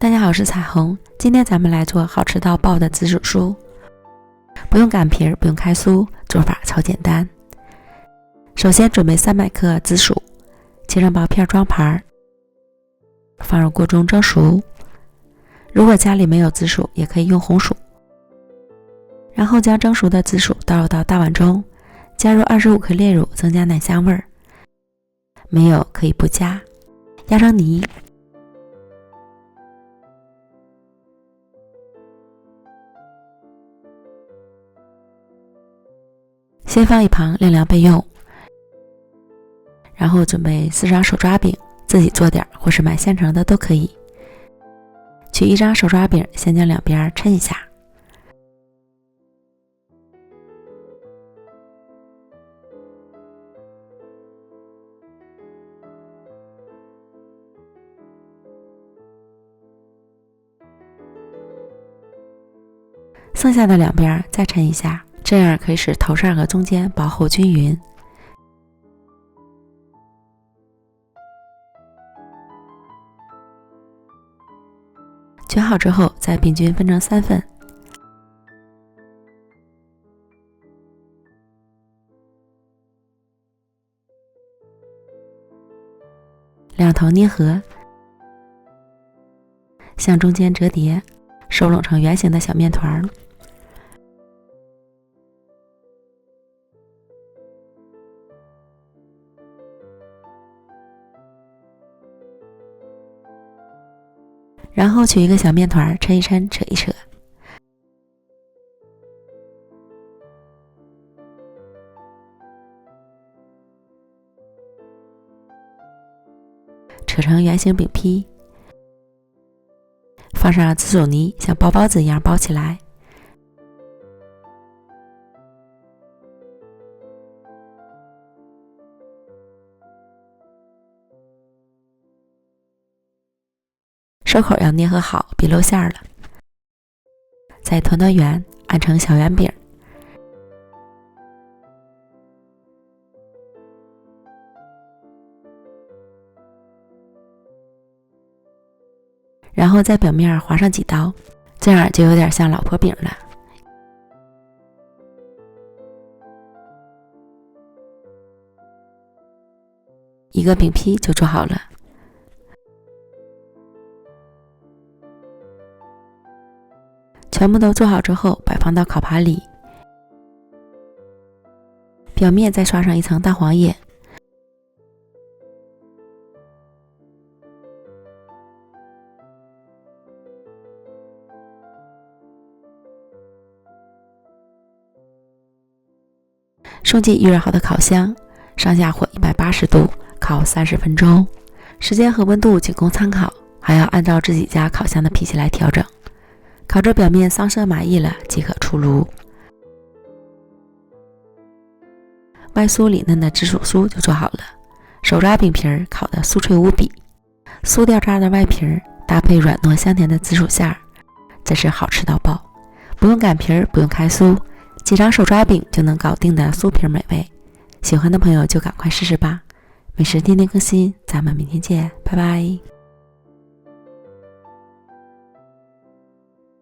大家好，我是彩虹。今天咱们来做好吃到爆的紫薯酥，不用擀皮，不用开酥，做法超简单。首先准备300克紫薯，切成薄片装盘，放入锅中蒸熟。如果家里没有紫薯，也可以用红薯。然后将蒸熟的紫薯倒入到大碗中，加入25克炼乳，增加奶香味儿。没有可以不加，压成泥。先放一旁晾凉备用。然后准备4张手抓饼，自己做点或是买现成的都可以。取1张手抓饼，先将两边抻一下。剩下的两边再抻一下，这样可以使头上和中间薄厚均匀。卷好之后，再平均分成3份。两头捏合，向中间折叠，收拢成圆形的小面团。然后取一个小面团，抻一抻，扯一扯。扯成圆形饼坯，放上紫薯泥，像包包子一样包起来。收口要捏合好，别露馅了。再团团圆，按成小圆饼。然后在表面划上几刀，这样就有点像老婆饼了。一个饼坯就做好了。全部都做好之后，摆放到烤盘里，表面再刷上一层蛋黄液。送进预热好的烤箱，上下火180度，烤30分钟。时间和温度仅供参考，还要按照自己家烤箱的脾气来调整。烤至表面桑色满意了，即可出炉。外酥里嫩的紫薯酥就做好了。手抓饼皮儿烤得酥脆无比，酥掉渣的外皮儿搭配软糯香甜的紫薯馅儿，真是好吃到爆！不用擀皮儿，不用开酥，几张手抓饼就能搞定的酥皮美味。喜欢的朋友就赶快试试吧！美食天天更新，咱们明天见，拜拜。